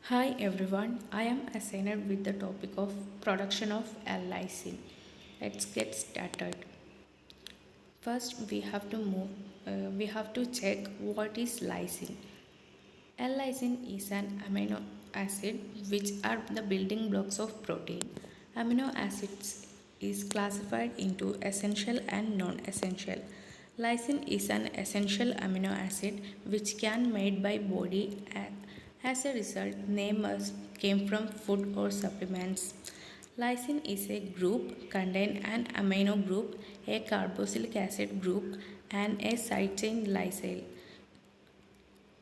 Hi everyone, I am assigned with the topic of production of L-lysine. Let's get started. First, we have to check what is lysine. L-lysine is an amino acid which are the building blocks of protein. Amino acids is classified into essential and non-essential. Lysine is an essential amino acid which can made by body. As a result, name came from food or supplements. Lysine is a group contain an amino group, a carboxylic acid group, and a side chain lysyl.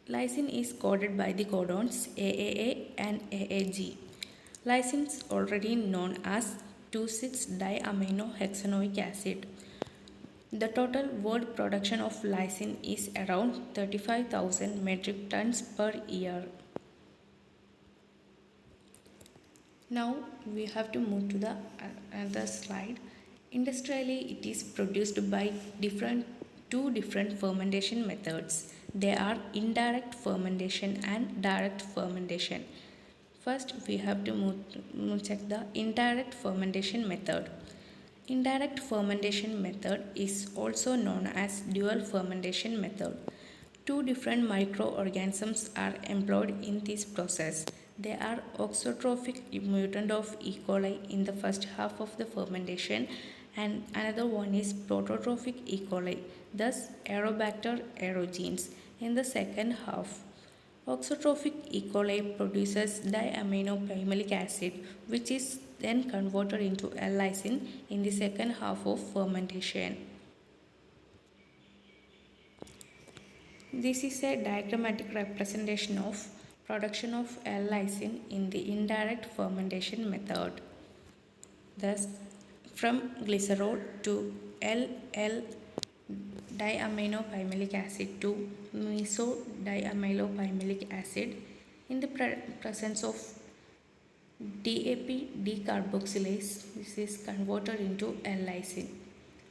Lysine is coded by the codons AAA and AAG. Lysine is already known as 2,6-diaminohexanoic acid. The total world production of lysine is around 35,000 metric tons per year. Now we have to move to the another slide. Industrially, it is produced by two different fermentation methods. They are indirect fermentation and direct fermentation. First, we have to check the indirect fermentation method. Indirect fermentation method is also known as dual fermentation method. Two different microorganisms are employed in this process. They are auxotrophic mutant of E. coli in the first half of the fermentation and another one is prototrophic E. coli, thus Aerobacter aerogenes in the second half. Auxotrophic E. coli produces diaminopimelic acid which is then converted into L-lysine in the second half of fermentation. This is a diagrammatic representation of production of L-lysine in the indirect fermentation method. Thus, from glycerol to L-diaminopimelic acid to mesodiamylopimelic acid in the presence of DAP decarboxylase, this is converted into L-lysine.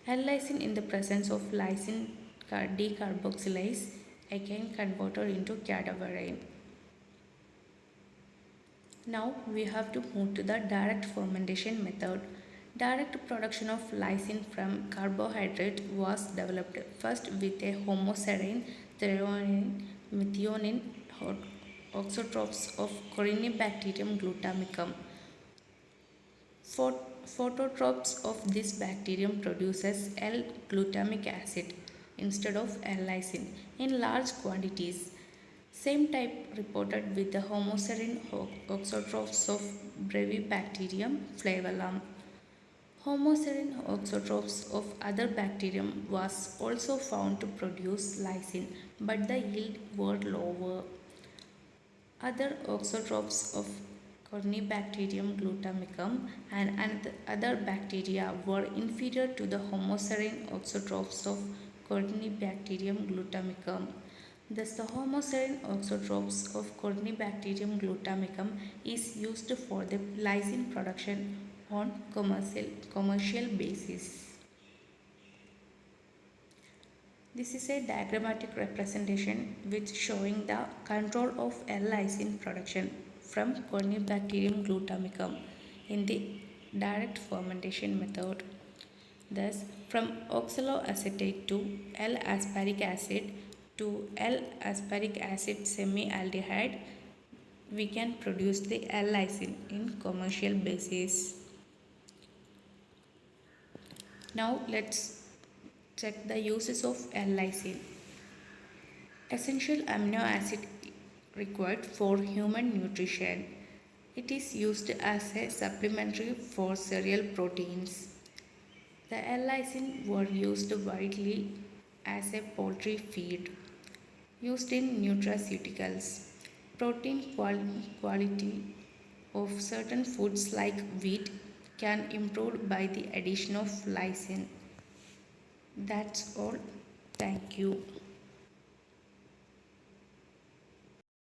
L-lysine in the presence of lysine decarboxylase again converted into cadaverine. Now we have to move to the direct fermentation method. Direct production of lysine from carbohydrate was developed first with a homoserine, threonine, methionine auxotrophs of Corynebacterium glutamicum. Phototropes of this bacterium produces L-glutamic acid instead of L-lysine in large quantities. Same type reported with the homoserine auxotrophs of Brevibacterium flavellum. Homoserine auxotrophs of other bacterium was also found to produce lysine, but the yield were lower. Other auxotrophs of Corynebacterium glutamicum and other bacteria were inferior to the homoserine auxotrophs of Corynebacterium glutamicum. Thus, the homoserine auxotrophs of Corynebacterium glutamicum is used for the lysine production on commercial basis. This is a diagrammatic representation which showing the control of L-lysine production from Corynebacterium glutamicum in the direct fermentation method. Thus, from oxaloacetate to L-aspartic acid to L-aspartic acid semialdehyde, we can produce the L-lysine in commercial basis. Now let's check the uses of L-lysine. Essential amino acid required for human nutrition. It is used as a supplementary for cereal proteins. The L-lysine were used widely as a poultry feed, used in nutraceuticals. Protein quality of certain foods like wheat can improve by the addition of lysine. That's all. Thank you.